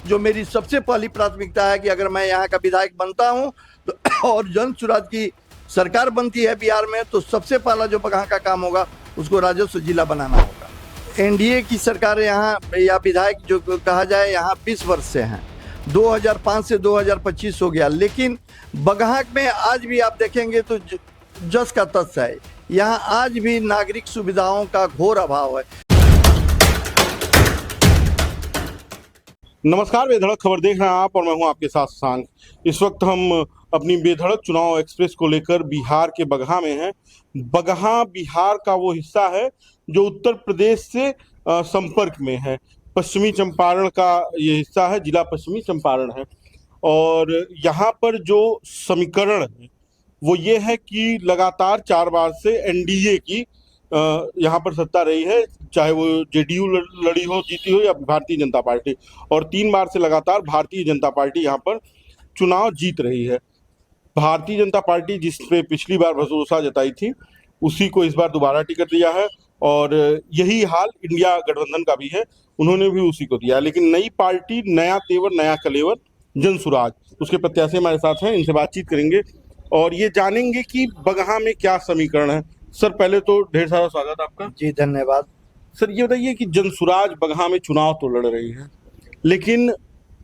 जो मेरी सबसे पहली प्राथमिकता है कि अगर मैं यहाँ का विधायक बनता हूँ तो और जन सुराज की सरकार बनती है बिहार में, तो सबसे पहला जो बगहा का काम होगा उसको राजस्व जिला बनाना होगा। एनडीए की सरकार यहाँ या विधायक जो कहा जाए यहाँ 20 वर्ष से हैं, 2005 से 2025 हो गया, लेकिन बगहा में आज भी आप देखेंगे तो जस का तस है। यहाँ आज भी नागरिक सुविधाओं का घोर अभाव है। नमस्कार, बेधड़क खबर देख रहे हैं आप और मैं हूं आपके साथ सांग। इस वक्त हम अपनी बेधड़क चुनाव एक्सप्रेस को लेकर बिहार के बगहा में हैं। बगहा बिहार का वो हिस्सा है जो उत्तर प्रदेश से संपर्क में है। पश्चिमी चंपारण का ये हिस्सा है, जिला पश्चिमी चंपारण है। और यहाँ पर जो समीकरण है वो ये है कि लगातार 4 बार से एनडीए की यहाँ पर सत्ता रही है, चाहे वो जेडीयू लड़ी हो, जीती हो, या भारतीय जनता पार्टी। और 3 बार से लगातार भारतीय जनता पार्टी यहाँ पर चुनाव जीत रही है। भारतीय जनता पार्टी जिस पे पिछली बार भरोसा जताई थी उसी को इस बार दोबारा टिकट दिया है, और यही हाल इंडिया गठबंधन का भी है, उन्होंने भी उसी को दिया। लेकिन नई पार्टी, नया तेवर, नया कलेवर, जन सुराज, उसके प्रत्याशी हमारे साथ हैं, इनसे बातचीत करेंगे और ये जानेंगे कि बगहा में क्या समीकरण है। सर, पहले तो ढेर सारा स्वागत आपका। जी धन्यवाद। सर, ये बताइए कि जनसुराज बगहा में चुनाव तो लड़ रही है, लेकिन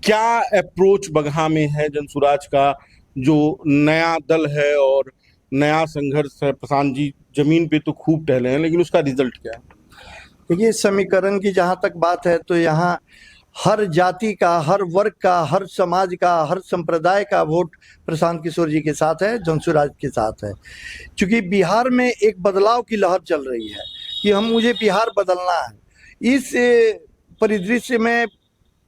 क्या अप्रोच बगहा में है जनसुराज का? जो नया दल है और नया संघर्ष है, प्रशांत जी जमीन पे तो खूब टहले हैं, लेकिन उसका रिजल्ट क्या है? देखिए, समीकरण की जहाँ तक बात है तो यहाँ हर जाति का, हर वर्ग का, हर समाज का, हर संप्रदाय का वोट प्रशांत किशोर जी के साथ है, जनसुराज के साथ है। क्योंकि बिहार में एक बदलाव की लहर चल रही है कि मुझे बिहार बदलना है। इस परिदृश्य में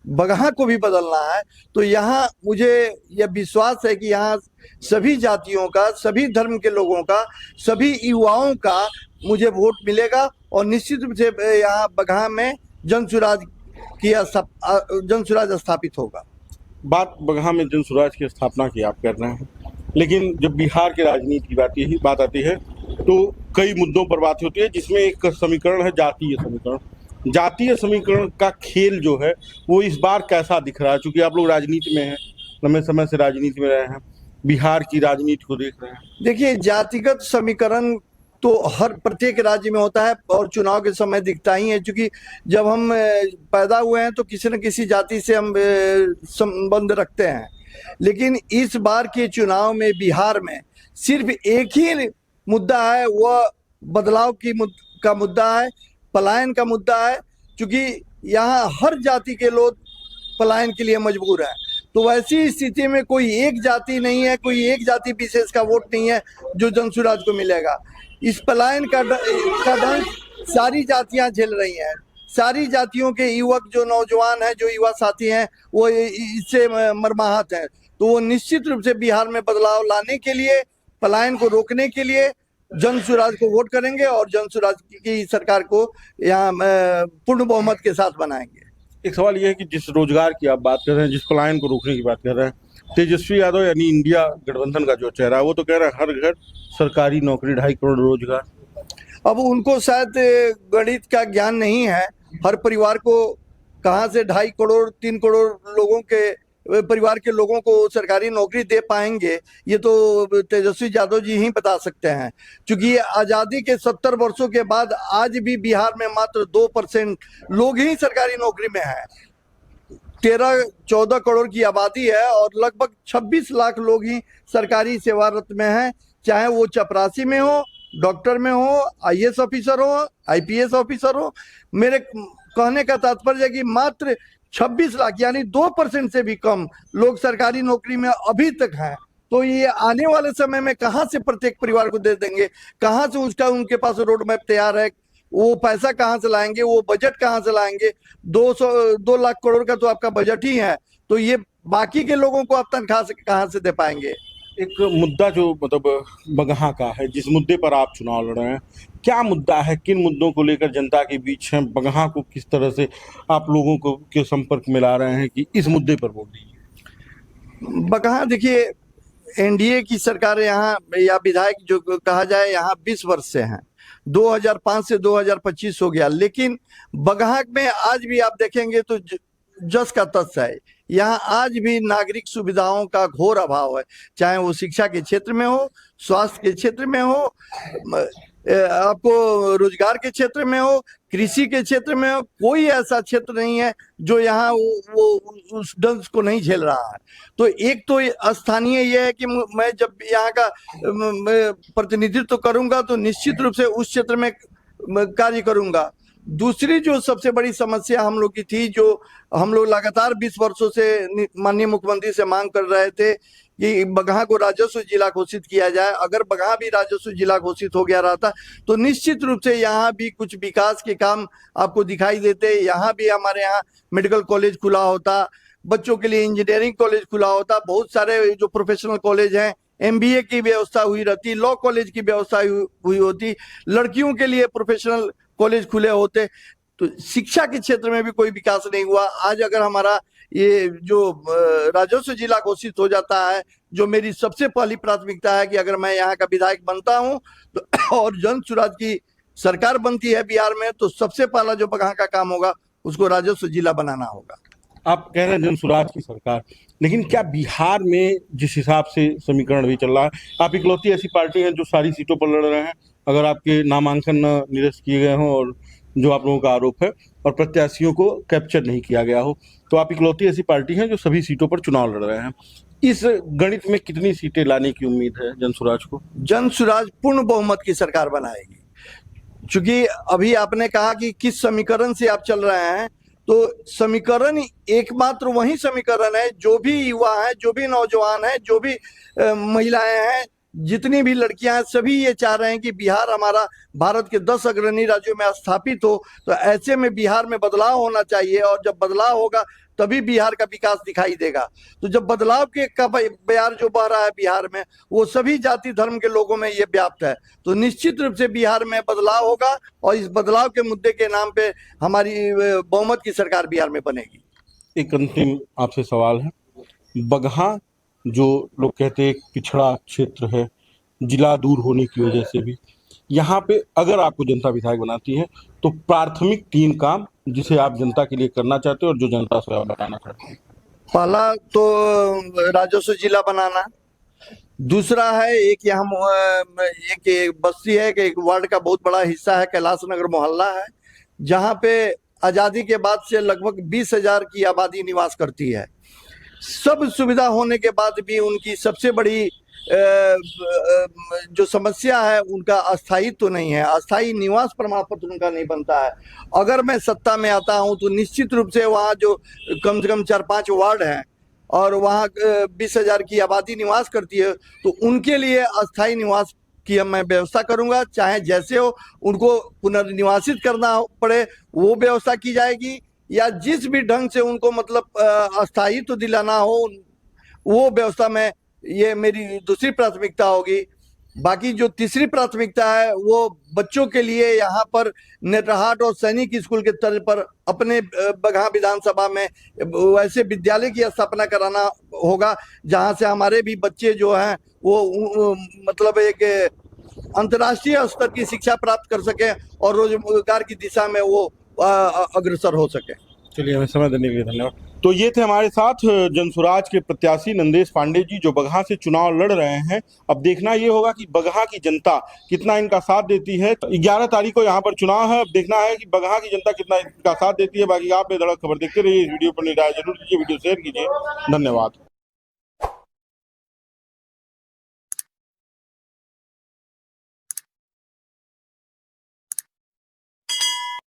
बगहा को भी बदलना है, तो यहाँ मुझे यह विश्वास है कि यहाँ सभी जातियों का, सभी धर्म के लोगों का, सभी युवाओं का मुझे वोट मिलेगा और निश्चित रूप से यहाँ बगहा में जनसुराज स्थापित होगा। बात बगहा में जनसुराज की स्थापना की आप कर रहे हैं, लेकिन जब बिहार के राजनीति की बात आती है तो कई मुद्दों पर बात होती है, जिसमें एक समीकरण है जातीय समीकरण। जातीय समीकरण का खेल जो है वो इस बार कैसा दिख रहा है? चूंकि आप लोग राजनीति में हैं, लंबे समय से राजनीति में रहे हैं, बिहार की राजनीति को देख रहे हैं। देखिए, जातिगत समीकरण तो हर प्रत्येक राज्य में होता है और चुनाव के समय दिखता ही है, क्योंकि जब हम पैदा हुए हैं तो किसी न किसी जाति से हम संबंध रखते हैं। लेकिन इस बार के चुनाव में बिहार में सिर्फ एक ही मुद्दा है, वह बदलाव का मुद्दा है, पलायन का मुद्दा है। क्योंकि यहाँ हर जाति के लोग पलायन के लिए मजबूर है, तो वैसी स्थिति में कोई एक जाति नहीं है, कोई एक जाति विशेष का वोट नहीं है जो जनसुराज को मिलेगा। इस पलायन का दंश सारी जातियां झेल रही हैं। सारी जातियों के युवक, जो नौजवान हैं, जो युवा साथी हैं, वो इससे मर्माहत हैं। तो वो निश्चित रूप से बिहार में बदलाव लाने के लिए, पलायन को रोकने के लिए जनसुराज को वोट करेंगे और जनसुराज की सरकार को यहाँ पूर्ण बहुमत के साथ बनाएंगे। एक सवाल यह है कि जिस रोजगार की आप बात कर रहे हैं, जिस पलायन को रोकने की बात कर रहे हैं, तेजस्वी यादव यानी इंडिया गठबंधन का जो चेहरा है वो तो कह रहा है हर घर सरकारी नौकरी, 2.5 करोड़ रोजगार। अब उनको शायद गणित का ज्ञान नहीं है। हर परिवार को कहाँ से 2.5 करोड़ 3 करोड़ लोगों के परिवार के लोगों को सरकारी नौकरी दे पाएंगे, ये तो तेजस्वी यादव जी ही बता सकते हैं। क्योंकि आज़ादी के 70 वर्षों के बाद आज भी बिहार में मात्र 2% लोग ही सरकारी नौकरी में हैं। 13-14 करोड़ की आबादी है और लगभग 26 लाख लोग ही सरकारी सेवारत में हैं, चाहे वो चपरासी में हो, डॉक्टर में हो, आईएएस ऑफिसर हो, आईपीएस ऑफिसर हो। मेरे कहने का तात्पर्य है कि मात्र 26 लाख यानी 2% से भी कम लोग सरकारी नौकरी में अभी तक हैं। तो ये आने वाले समय में कहाँ से प्रत्येक परिवार को दे देंगे? कहाँ से उसका उनके पास रोड मैप तैयार है? वो पैसा कहाँ से लाएंगे? वो बजट कहाँ से लाएंगे? 2 लाख करोड़ का तो आपका बजट ही है, तो ये बाकी के लोगों को आप तनख्वाह से कहाँ से दे पाएंगे? एक मुद्दा जो मतलब बगहा का है, जिस मुद्दे पर आप चुनाव लड़ रहे हैं, क्या मुद्दा है? किन मुद्दों को लेकर जनता के बीच है? बगहा को किस तरह से आप लोगों को के संपर्क में ला रहे हैं कि इस मुद्दे पर वोट दीजिए? बगहा, देखिए, एनडीए की सरकार यहाँ या विधायक जो कहा जाए यहाँ 20 वर्ष से हैं, 2005 से 2025 हो गया, लेकिन बगहा में आज भी आप देखेंगे तो जस का तस है। यहाँ आज भी नागरिक सुविधाओं का घोर अभाव है, चाहे वो शिक्षा के क्षेत्र में हो, स्वास्थ्य के क्षेत्र में हो, आपको रोजगार के क्षेत्र में हो, कृषि के क्षेत्र में हो। कोई ऐसा क्षेत्र नहीं है जो यहाँ वो उस दंश को नहीं झेल रहा है। तो एक तो स्थानीय ये है कि मैं जब यहाँ का प्रतिनिधित्व करूंगा तो निश्चित रूप से उस क्षेत्र में कार्य करूंगा। दूसरी जो सबसे बड़ी समस्या हम लोग की थी, जो हम लोग लगातार 20 वर्षों से माननीय मुख्यमंत्री से मांग कर रहे थे कि बगहा को राजस्व जिला घोषित किया जाए। अगर बगहा भी राजस्व जिला घोषित हो गया रहता तो निश्चित रूप से यहाँ भी कुछ विकास के काम आपको दिखाई देते। यहाँ भी हमारे यहाँ मेडिकल कॉलेज खुला होता, बच्चों के लिए इंजीनियरिंग कॉलेज खुला होता, बहुत सारे जो प्रोफेशनल कॉलेज हैं, MBA की व्यवस्था हुई रहती, लॉ कॉलेज की व्यवस्था हुई होती, लड़कियों के लिए प्रोफेशनल कॉलेज खुले होते। तो शिक्षा के क्षेत्र में भी कोई विकास नहीं हुआ। आज अगर हमारा ये जो राजस्व जिला घोषित हो जाता है, जो मेरी सबसे पहली प्राथमिकता है कि अगर मैं यहाँ का विधायक बनता हूँ तो और जन सुराज की सरकार बनती है बिहार में, तो सबसे पहला जो बगहा का काम होगा उसको राजस्व जिला बनाना होगा। आप कह रहे हैं जन सुराज की सरकार, लेकिन क्या बिहार में जिस हिसाब से समीकरण भी चल रहा है, आप इकलौती ऐसी पार्टी हैं जो सारी सीटों पर लड़ रहे हैं? अगर आपके नामांकन निरस्त किए गए हों और जो आप लोगों का आरोप है और प्रत्याशियों को कैप्चर नहीं किया गया हो, तो आप इकलौती ऐसी पार्टी हैं जो सभी सीटों पर चुनाव लड़ रहे हैं। इस गणित में कितनी सीटें लाने की उम्मीद है जन सुराज को? जन सुराज पूर्ण बहुमत की सरकार बनाएगी। चूंकि अभी आपने कहा कि किस समीकरण से आप चल रहे हैं, तो समीकरण एकमात्र वही समीकरण है, जो भी युवा हैं, जो भी नौजवान हैं, जो भी महिलाएं हैं, जितनी भी लड़कियां हैं, सभी ये चाह रहे हैं कि बिहार हमारा भारत के 10 अग्रणी राज्यों में स्थापित हो। तो ऐसे में बिहार में बदलाव होना चाहिए, और जब बदलाव होगा तभी बिहार का विकास दिखाई देगा। तो जब बदलाव का बयार जो बह रहा है बिहार में, वो सभी जाति धर्म के लोगों में ये व्याप्त है। तो निश्चित रूप से बिहार में बदलाव होगा, और इस बदलाव के मुद्दे के नाम पे हमारी बहुमत की सरकार बिहार में बनेगी। एक अंतिम आपसे सवाल है, बगहा जो लोग कहते हैं पिछड़ा क्षेत्र है, जिला दूर होने की वजह से भी, यहाँ पे अगर आपको जनता विधायक बनाती है तो प्राथमिक 3 काम जिसे आप जनता के लिए करना चाहते हो और जो जनता से आप बताना चाहते हैं। पहला तो राजस्व जिला बनाना। दूसरा है एक एक बस्ती है कि एक वार्ड का बहुत बड़ा हिस्सा है, कैलाश नगर मोहल्ला है, जहाँ पे आजादी के बाद से लगभग 20,000 की आबादी निवास करती है। सब सुविधा होने के बाद भी उनकी सबसे बड़ी जो समस्या है, उनका अस्थायित्व तो नहीं है, अस्थायी निवास प्रमाण पत्र उनका नहीं बनता है। अगर मैं सत्ता में आता हूं तो निश्चित रूप से वहाँ जो कम से कम 4-5 वार्ड हैं और वहाँ 20,000 की आबादी निवास करती है, तो उनके लिए अस्थायी निवास की मैं व्यवस्था करूंगा। चाहे जैसे हो उनको पुनर्निवासित करना पड़े, वो व्यवस्था की जाएगी, या जिस भी ढंग से उनको मतलब अस्थायित्व तो दिलाना हो, वो व्यवस्था में, ये मेरी दूसरी प्राथमिकता होगी। बाकी जो तीसरी प्राथमिकता है वो बच्चों के लिए यहाँ पर नेतरहाट और सैनिक स्कूल के तर्ज पर अपने बगहा विधानसभा में वैसे विद्यालय की स्थापना कराना होगा, जहाँ से हमारे भी बच्चे जो हैं वो मतलब एक अंतर्राष्ट्रीय स्तर की शिक्षा प्राप्त कर सके और रोजगार की दिशा में वो अग्रसर हो सके। चलिए, हमें समय देने के लिए धन्यवाद। तो ये थे हमारे साथ जनसुराज के प्रत्याशी नंदेश पांडे जी, जो बगहा से चुनाव लड़ रहे हैं। अब देखना ये होगा कि बगहा की जनता कितना इनका साथ देती है। 11 तारीख को यहाँ पर चुनाव है। अब देखना है कि बगहा की जनता कितना इनका साथ देती है। बाकी आप बेधड़क खबर देखते रहिए। इस वीडियो पर निराश जरूर कीजिए, वीडियो शेयर कीजिए। धन्यवाद।